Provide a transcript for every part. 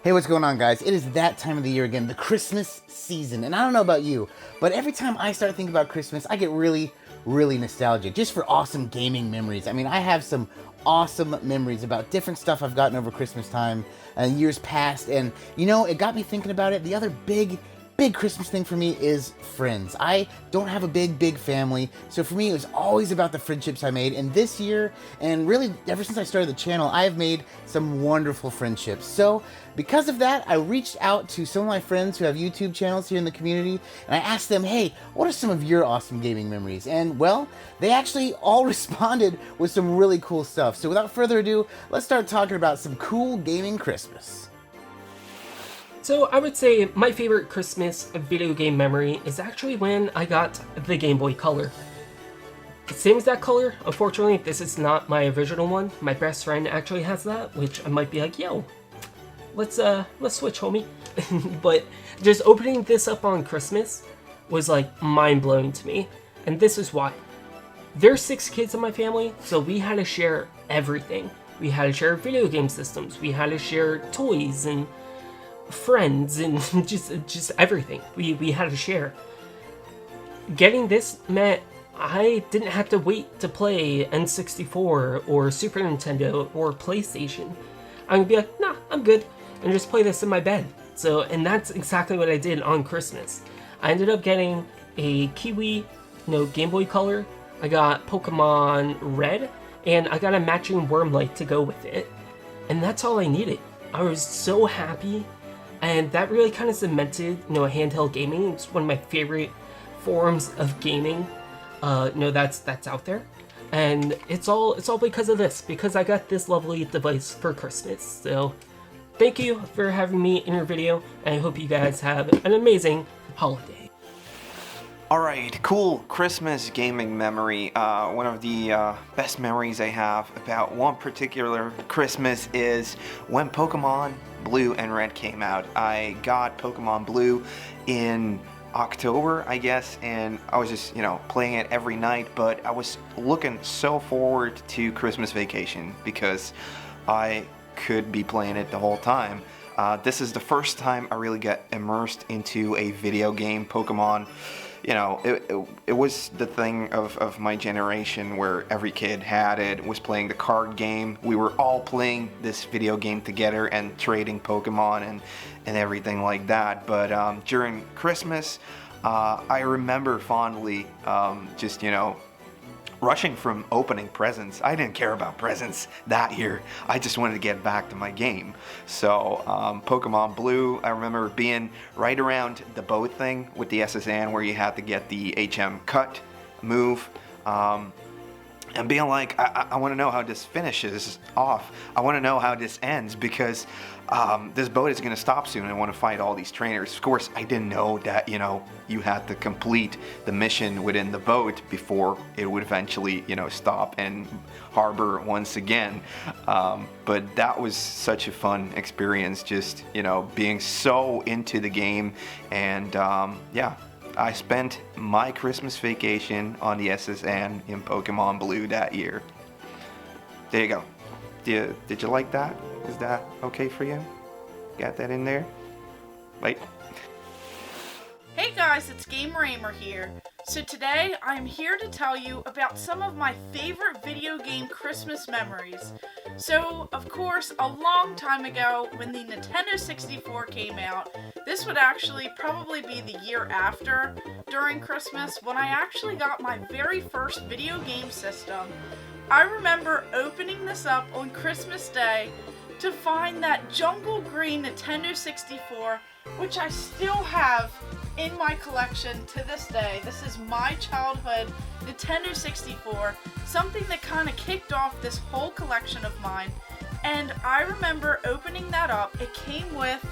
Hey, what's going on, guys? It is that time of the year again, the Christmas season. And I don't know about you, but every time I start thinking about Christmas, I get really nostalgic just for awesome gaming memories. I mean, I have some awesome memories about different stuff I've gotten over Christmas time and years past. And, you know, it got me thinking about it. The other big Christmas thing for me is friends. I don't have a big family, so for me it was always about the friendships I made. And this year, and really ever since I started the channel, I have made some wonderful friendships. So because of that, I reached out to some of my friends who have YouTube channels here in the community, and I asked them, hey, what are some of your awesome gaming memories? And well, they actually all responded with some really cool stuff. So without further ado, let's start talking about some cool gaming Christmas. So I would say my favorite Christmas video game memory is actually when I got the Gameboy Color. Same as that color, unfortunately this is not my original one. My best friend actually has that, which I might be like, yo, let's switch, homie. But just opening this up on Christmas was like mind-blowing to me, and this is why. There's 6 kids in my family, so we had to share everything. We had to share video game systems, we had to share toys and friends and just everything we had to share. Getting this meant I didn't have to wait to play N64 or Super Nintendo or PlayStation. I'm gonna be like, nah, I'm good, and just play this in my bed. So, and that's exactly what I did on Christmas. I ended up getting a Kiwi, Game Boy Color. I got Pokemon Red, and I got a matching Wormlight to go with it. And that's all I needed. I was so happy. And that really kind of cemented, handheld gaming. It's one of my favorite forms of gaming, that's out there. And it's all because of this, because I got this lovely device for Christmas. So thank you for having me in your video, and I hope you guys have an amazing holiday. Alright, cool Christmas gaming memory. One of the best memories I have about one particular Christmas is when Pokemon Blue and Red came out. I got Pokemon Blue in October, I guess, and I was just, playing it every night, but I was looking so forward to Christmas vacation because I could be playing it the whole time. This is the first time I really got immersed into a video game. Pokemon, it was the thing of my generation where every kid had it, was playing the card game. We were all playing this video game together and trading Pokemon and everything like that. But during Christmas, I remember fondly just, rushing from opening presents. I didn't care about presents that year. I just wanted to get back to my game. So Pokemon Blue, I remember being right around the boat thing with the SSN where you had to get the HM cut move. And being like, I want to know how this finishes off. I want to know how this ends because this boat is going to stop soon. I want to fight all these trainers. Of course, I didn't know that, you had to complete the mission within the boat before it would eventually, stop and harbor once again. But that was such a fun experience, just, being so into the game. And yeah. I spent my Christmas vacation on the SSN in Pokemon Blue that year. There you go. Did you like that? Is that okay for you? Got that in there? Wait. Hey guys, it's Gamereemer here. So today, I'm here to tell you about some of my favorite video game Christmas memories. So, of course, a long time ago, when the Nintendo 64 came out, this would actually probably be the year after, during Christmas, when I actually got my very first video game system. I remember opening this up on Christmas Day to find that jungle green Nintendo 64, which I still have in my collection to this day. This is my childhood Nintendo 64, something that kind of kicked off this whole collection of mine. And I remember opening that up. It came with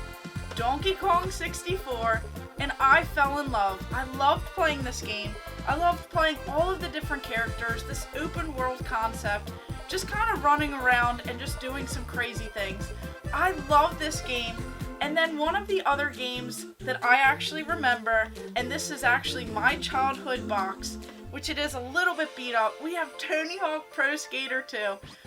Donkey Kong 64, and I fell in love. I loved playing this game. I loved playing all of the different characters, this open world concept, just kind of running around and just doing some crazy things. I love this game. And then one of the other games that I actually remember, and this is actually my childhood box, which it is a little bit beat up, we have Tony Hawk Pro Skater 2.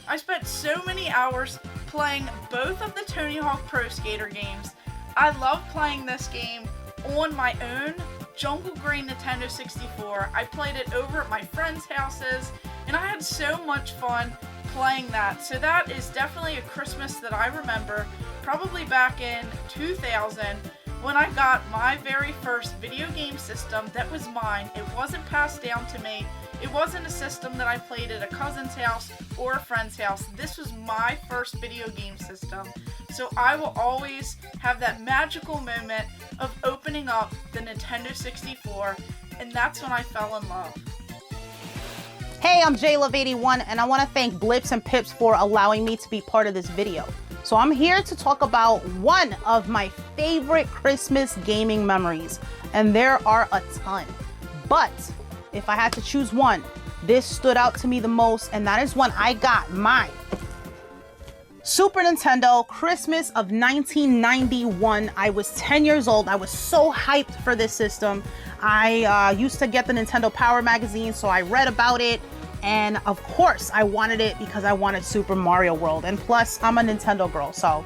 I spent so many hours playing both of the Tony Hawk Pro Skater games. I love playing this game on my own Jungle Green Nintendo 64. I played it over at my friends' houses, and I had so much fun playing that. So that is definitely a Christmas that I remember, probably back in 2000, when I got my very first video game system that was mine. It wasn't passed down to me. It wasn't a system that I played at a cousin's house or a friend's house. This was my first video game system. So I will always have that magical moment of opening up the Nintendo 64, and that's when I fell in love. Hey, I'm JLove81, and I want to thank Blips and Pips for allowing me to be part of this video. So I'm here to talk about one of my favorite Christmas gaming memories, and there are a ton. But if I had to choose one, this stood out to me the most, and that is when I got my Super Nintendo Christmas of 1991. I was 10 years old. I was so hyped for this system. I used to get the Nintendo Power magazine, so I read about it. And of course, I wanted it because I wanted Super Mario World. And plus, I'm a Nintendo girl. So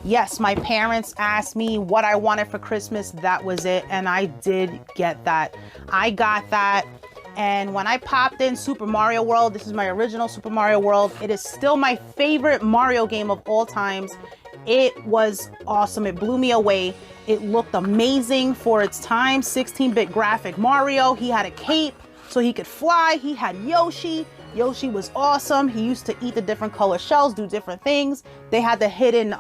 yes, my parents asked me what I wanted for Christmas. That was it. And I did get that. I got that. And when I popped in Super Mario World, this is my original Super Mario World. It is still my favorite Mario game of all times. It was awesome. It blew me away. It looked amazing for its time. 16-bit graphic Mario. He had a cape so he could fly. He had Yoshi. Yoshi was awesome. He used to eat the different color shells, do different things. They had the hidden,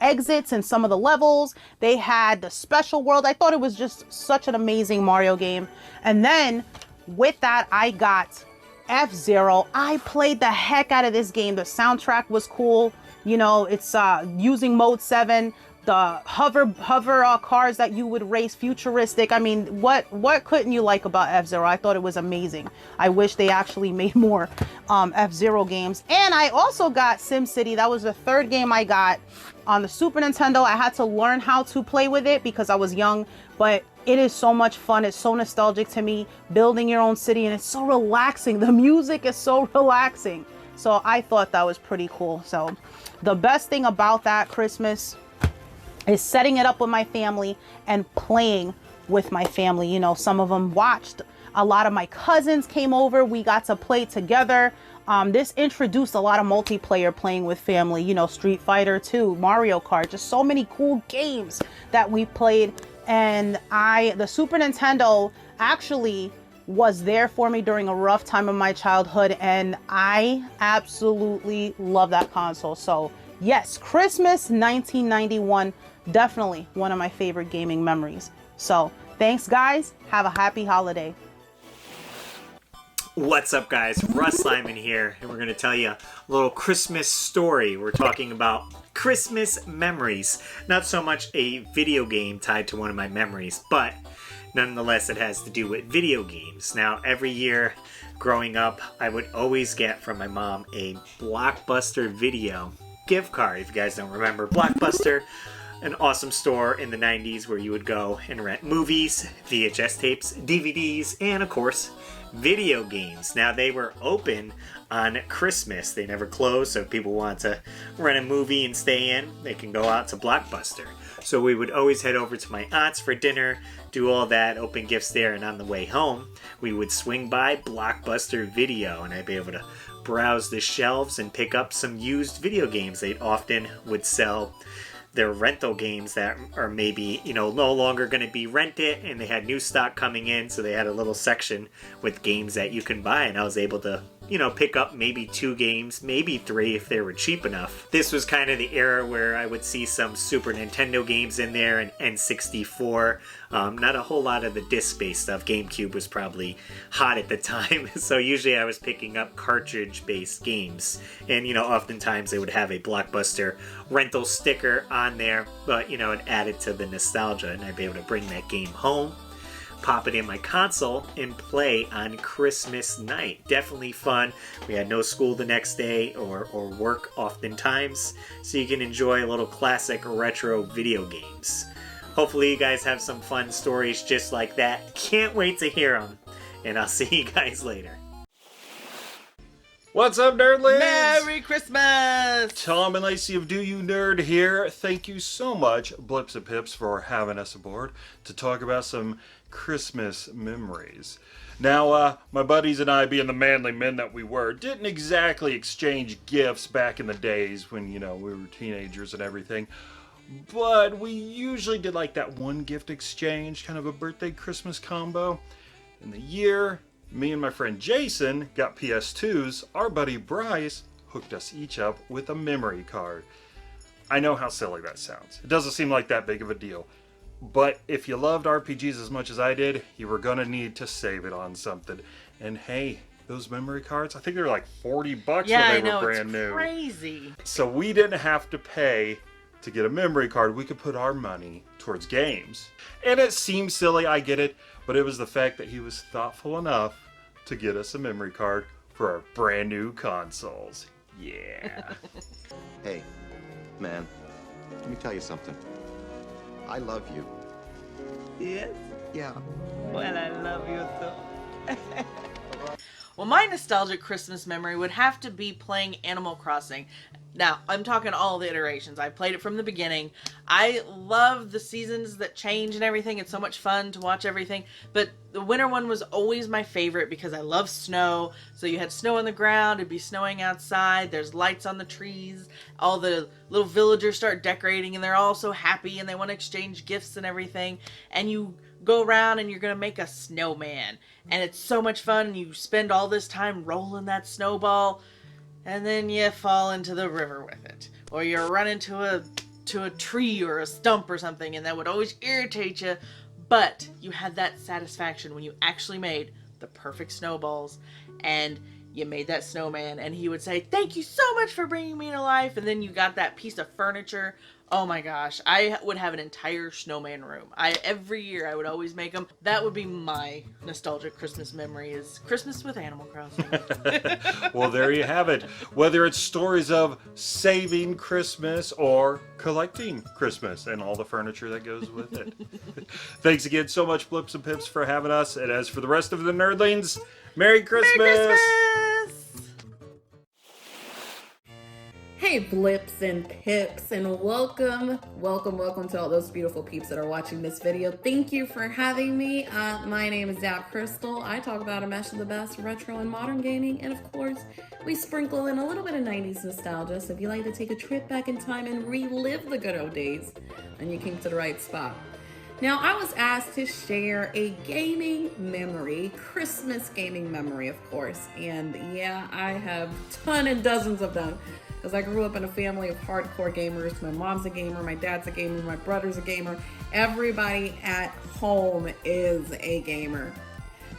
exits in some of the levels. They had the special world. I thought it was just such an amazing Mario game. And then with that, I got F-Zero. I played the heck out of this game. The soundtrack was cool. You know, it's using Mode 7. The hover cars that you would race, futuristic. I mean, what couldn't you like about F-Zero? I thought it was amazing. I wish they actually made more F-Zero games. And I also got SimCity. That was the third game I got on the Super Nintendo. I had to learn how to play with it because I was young, but it is so much fun. It's so nostalgic to me, building your own city, and it's so relaxing. The music is so relaxing. So I thought that was pretty cool. So the best thing about that Christmas is setting it up with my family and playing with my family. You know, some of them watched. A lot of my cousins came over. We got to play together. This introduced a lot of multiplayer playing with family. You know, Street Fighter 2, Mario Kart, just so many cool games that we played. And the Super Nintendo actually was there for me during a rough time of my childhood, and I absolutely love that console. So yes, Christmas 1991, definitely one of my favorite gaming memories. So thanks guys, have a happy holiday. What's up guys, Russ Lyman here, and we're going to tell you a little Christmas story. We're talking about Christmas memories. Not so much a video game tied to one of my memories, but nonetheless it has to do with video games. Now every year growing up, I would always get from my mom a Blockbuster Video gift card. If you guys don't remember, Blockbuster, an awesome store in the 90s where you would go and rent movies, VHS tapes, DVDs, and of course, video games. Now they were open on Christmas. They never closed, so if people want to rent a movie and stay in, they can go out to Blockbuster. So we would always head over to my aunt's for dinner, do all that, open gifts there, and on the way home, we would swing by Blockbuster Video, and I'd be able to browse the shelves and pick up some used video games. They often would sell their rental games that are maybe, no longer going to be rented, and they had new stock coming in, so they had a little section with games that you can buy, and I was able to pick up maybe 2 games, maybe 3 if they were cheap enough. This was kind of the era where I would see some Super Nintendo games in there and N64. Not a whole lot of the disc-based stuff. GameCube was probably hot at the time, so usually I was picking up cartridge-based games. And, oftentimes they would have a Blockbuster rental sticker on there, but, it added to the nostalgia, and I'd be able to bring that game home, pop it in my console, and play on Christmas night. Definitely fun. We had no school the next day or work oftentimes, so you can enjoy a little classic retro video games. Hopefully you guys have some fun stories just like that. Can't wait to hear them, and I'll see you guys later. What's up, nerdlings? Merry Christmas! Tom and Lacey of Do You Nerd here. Thank you so much, Blips and Pips, for having us aboard to talk about some Christmas memories. Now, my buddies and I, being the manly men that we were, didn't exactly exchange gifts back in the days when, we were teenagers and everything. But we usually did like that one gift exchange, kind of a birthday Christmas combo. In the year me and my friend Jason got PS2s, our buddy Bryce hooked us each up with a memory card. I know how silly that sounds. It doesn't seem like that big of a deal. But if you loved RPGs as much as I did, you were gonna need to save it on something. And hey, those memory cards, I think they were like $40 when they were brand new. Crazy. So we didn't have to pay to get a memory card. We could put our money towards games. And it seems silly, I get it, but it was the fact that he was thoughtful enough to get us a memory card for our brand new consoles. Yeah. Hey, man, let me tell you something. I love you. Yes? Yeah. Well, I love you too. Well, my nostalgic Christmas memory would have to be playing Animal Crossing. Now, I'm talking all the iterations. I played it from the beginning. I love the seasons that change and everything. It's so much fun to watch everything. But the winter one was always my favorite because I love snow. So you had snow on the ground. It'd be snowing outside. There's lights on the trees. All the little villagers start decorating and they're all so happy and they want to exchange gifts and everything. And you go around and you're going to make a snowman. And it's so much fun. And you spend all this time rolling that snowball. And then you fall into the river with it. Or you run into a tree or a stump or something, and that would always irritate you. But you had that satisfaction when you actually made the perfect snowballs. And you made that snowman, and he would say, "Thank you so much for bringing me to life." And then you got that piece of furniture. Oh my gosh, I would have an entire snowman room. Every year I would always make them. That would be my nostalgic Christmas memory, is Christmas with Animal Crossing. Well, there you have it. Whether it's stories of saving Christmas or collecting Christmas and all the furniture that goes with it. Thanks again so much, Blips and Pips, for having us. And as for the rest of the nerdlings, Merry Christmas! Merry Christmas! Hey Blips and Pips, and welcome to all those beautiful peeps that are watching this video. Thank you for having me. My name is ZapCrystal. I talk about a mesh of the best retro and modern gaming, and of course, we sprinkle in a little bit of 90s nostalgia, so if you like to take a trip back in time and relive the good old days, then you came to the right spot. Now, I was asked to share a gaming memory, Christmas gaming memory, of course, and yeah, I have tons and dozens of them. Because I grew up in a family of hardcore gamers. My mom's a gamer, my dad's a gamer, my brother's a gamer. Everybody at home is a gamer.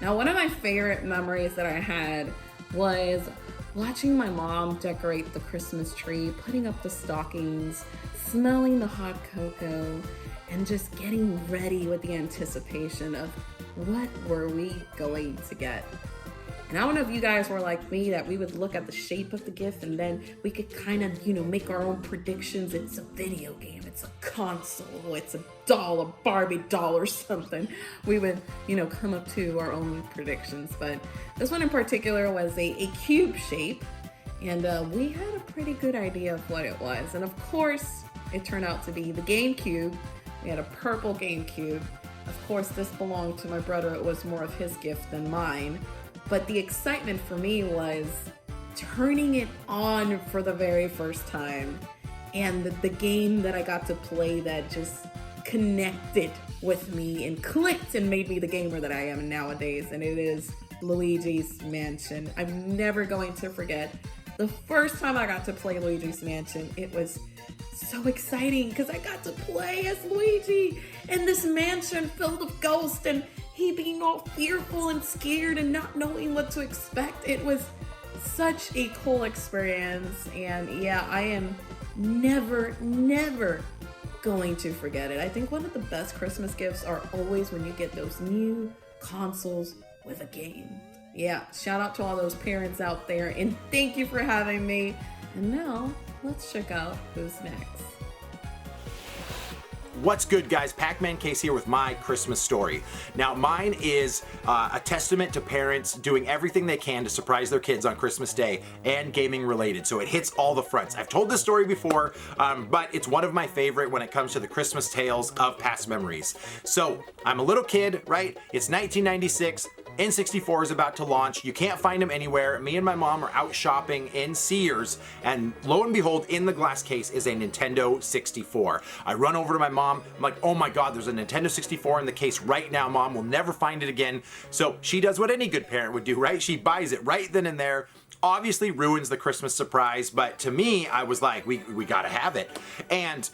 Now, one of my favorite memories that I had was watching my mom decorate the Christmas tree, putting up the stockings, smelling the hot cocoa, and just getting ready with the anticipation of what were we going to get. And I don't know if you guys were like me, that we would look at the shape of the gift and then we could kind of, make our own predictions. It's a video game, it's a console, it's a doll, a Barbie doll or something. We would, come up to our own predictions. But this one in particular was a cube shape. And we had a pretty good idea of what it was. And of course, it turned out to be the GameCube. We had a purple GameCube. Of course, this belonged to my brother. It was more of his gift than mine. But the excitement for me was turning it on for the very first time, and the game that I got to play that just connected with me and clicked and made me the gamer that I am nowadays, and it is Luigi's Mansion. I'm never going to forget the first time I got to play Luigi's Mansion. It was so exciting because I got to play as Luigi in this mansion filled with ghosts, and he being all fearful and scared and not knowing what to expect. It was such a cool experience, and yeah, I am never going to forget it. I think one of the best Christmas gifts are always when you get those new consoles with a game. Yeah, shout out to all those parents out there, and thank you for having me. And now, let's check out who's next. What's good, guys? PacMan Case here with my Christmas story. Now, mine is a testament to parents doing everything they can to surprise their kids on Christmas Day and gaming related, so it hits all the fronts. I've told this story before, but it's one of my favorite when it comes to the Christmas tales of past memories. So, I'm a little kid, right? It's 1996. N64 is about to launch. You can't find them anywhere. Me and my mom are out shopping in Sears, and lo and behold, in the glass case is a Nintendo 64. I run over to my mom. I'm like, oh my God, there's a Nintendo 64 in the case right now, Mom. We'll never find it again. So she does what any good parent would do, right? She buys it right then and there. Obviously ruins the Christmas surprise, but to me, I was like, we gotta have it. And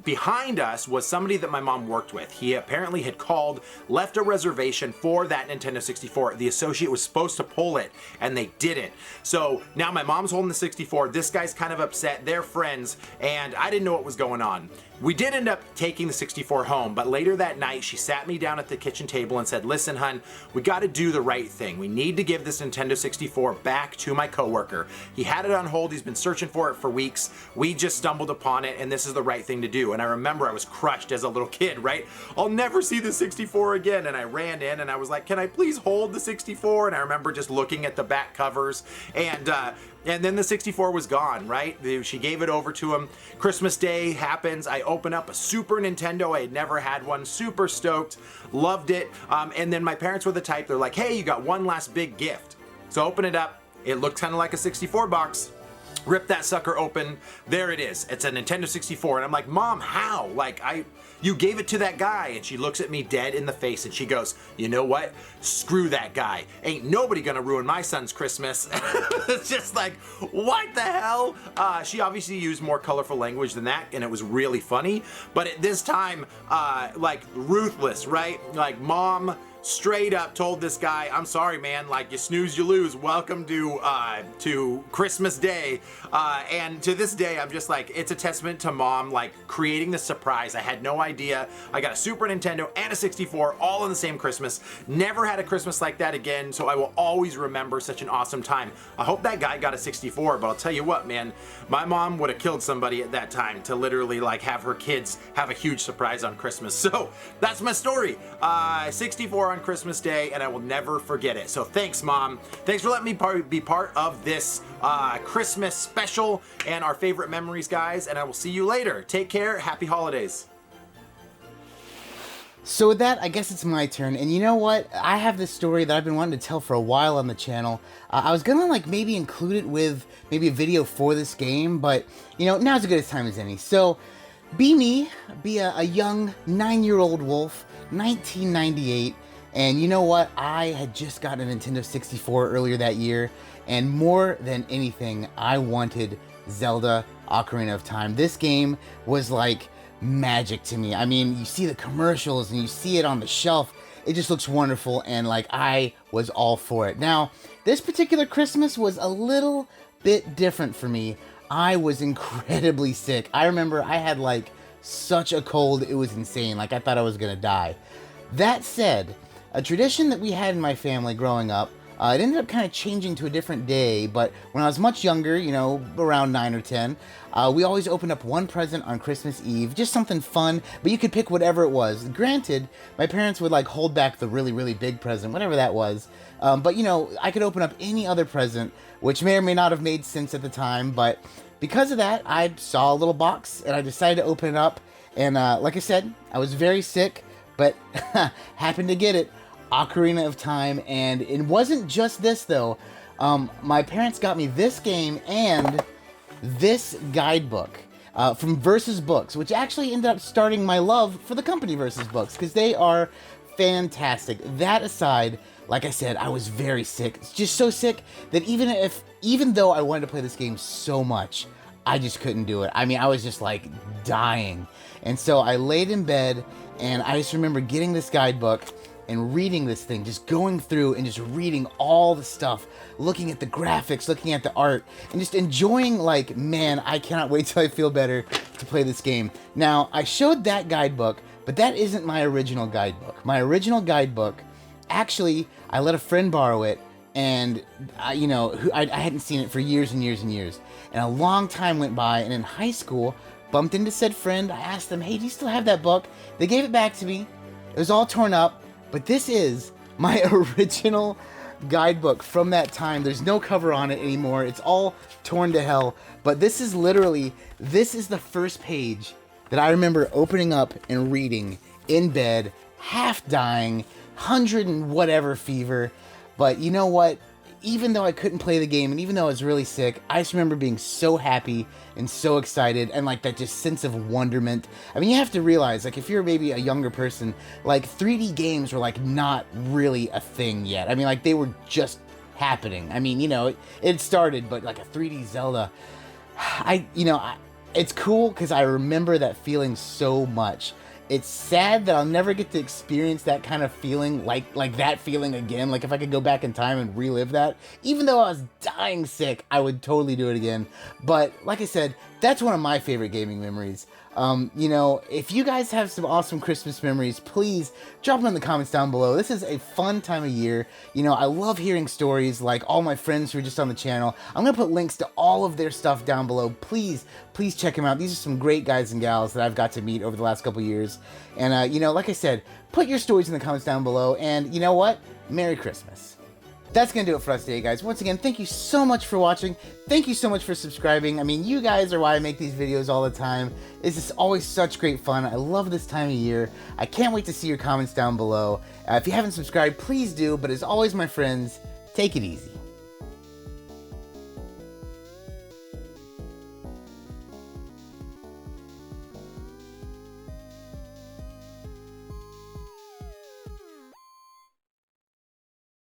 behind us was somebody that my mom worked with. He apparently had called, left a reservation for that Nintendo 64. The associate was supposed to pull it, and they didn't. So now my mom's holding the 64. This guy's kind of upset. They're friends, and I didn't know what was going on. We did end up taking the 64 home, but later that night, she sat me down at the kitchen table and said, listen, hun, we gotta do the right thing. We need to give this Nintendo 64 back to my coworker. He had it on hold. He's been searching for it for weeks. We just stumbled upon it, and this is the right thing to do. And I remember I was crushed as a little kid, right? I'll never see the 64 again. And I ran in and I was like, can I please hold the 64? And I remember just looking at the back covers, and then the 64 was gone, right? She gave it over to him. Christmas Day happens. I open up a Super Nintendo. I had never had one. Super stoked. Loved it. And then my parents were the type, they're like, hey, you got one last big gift. So open it up. It looked kind of like a 64 box. Rip that sucker open. There it is. It's a Nintendo 64. And I'm like, Mom, how? Like, you gave it to that guy. And she looks at me dead in the face and she goes, you know what? Screw that guy. Ain't nobody gonna ruin my son's Christmas. It's just like, what the hell? She obviously used more colorful language than that, and it was really funny. But at this time, like, ruthless, right? Like, Mom straight up told this guy, I'm sorry, man, like, you snooze, you lose. Welcome to Christmas Day. And to this day, I'm just like, it's a testament to Mom, like, creating the surprise. I had no idea. I got a Super Nintendo and a 64 all in the same Christmas. Never had a Christmas like that again, so I will always remember such an awesome time. I hope that guy got a 64, but I'll tell you what, man, my mom would have killed somebody at that time to literally, like, have her kids have a huge surprise on Christmas. So that's my story. 64 on Christmas Day, and I will never forget it. So thanks, Mom. Thanks for letting me be part of this Christmas special and our favorite memories, guys, and I will see you later. Take care. Happy holidays. So with that, I guess it's my turn. And you know what? I have this story that I've been wanting to tell for a while on the channel. I was gonna like maybe include it with maybe a video for this game, but you know, now's as good a time as any. So be me, be a young 9-year-old wolf, 1998. And you know what? I had just gotten a Nintendo 64 earlier that year, and more than anything, I wanted Zelda Ocarina of Time. This game was like magic to me. I mean, you see the commercials and you see it on the shelf. It just looks wonderful, and like I was all for it. Now, this particular Christmas was a little bit different for me. I was incredibly sick. I remember I had like such a cold, it was insane. Like I thought I was gonna die. That said, a tradition that we had in my family growing up, it ended up kind of changing to a different day, but when I was much younger, you know, around 9 or 10, we always opened up one present on Christmas Eve, just something fun, but you could pick whatever it was. Granted, my parents would like hold back the really, really big present, whatever that was, but you know, I could open up any other present, which may or may not have made sense at the time, but because of that, I saw a little box and I decided to open it up, and like I said, I was very sick, but happened to get it. Ocarina of Time, and it wasn't just this though. My parents got me this game and this guidebook from Versus Books, which actually ended up starting my love for the company Versus Books, because they are fantastic. That aside, like I said, I was very sick. Just so sick that even though I wanted to play this game so much, I just couldn't do it. I mean, I was just like dying. And so I laid in bed, and I just remember getting this guidebook and reading this thing, just going through and just reading all the stuff, looking at the graphics, looking at the art, and just enjoying, like, man, I cannot wait till I feel better to play this game. Now, I showed that guidebook, but that isn't my original guidebook. My original guidebook, actually, I let a friend borrow it, and I hadn't seen it for years and years and years. And a long time went by, and in high school, bumped into said friend. I asked them, hey, do you still have that book? They gave it back to me. It was all torn up, but this is my original guidebook from that time. There's no cover on it anymore. It's all torn to hell, but this is the first page that I remember opening up and reading in bed, half dying, 100 and whatever fever. But you know what? Even though I couldn't play the game and even though I was really sick, I just remember being so happy and so excited and like that just sense of wonderment. I mean, you have to realize, like, if you're maybe a younger person, like 3D games were like not really a thing yet. I mean, like they were just happening. I mean, you know, it started, but like a 3D Zelda, it's cool because I remember that feeling so much. It's sad that I'll never get to experience that kind of feeling, like that feeling again. Like if I could go back in time and relive that, even though I was dying sick, I would totally do it again. But like I said, that's one of my favorite gaming memories. You know, if you guys have some awesome Christmas memories, please drop them in the comments down below. This is a fun time of year. You know, I love hearing stories like all my friends who are just on the channel. I'm going to put links to all of their stuff down below. Please check them out. These are some great guys and gals that I've got to meet over the last couple years. And, you know, like I said, put your stories in the comments down below. And you know what? Merry Christmas. That's going to do it for us today, guys. Once again, thank you so much for watching. Thank you so much for subscribing. I mean, you guys are why I make these videos all the time. This is always such great fun. I love this time of year. I can't wait to see your comments down below. If you haven't subscribed, please do. But as always, my friends, take it easy.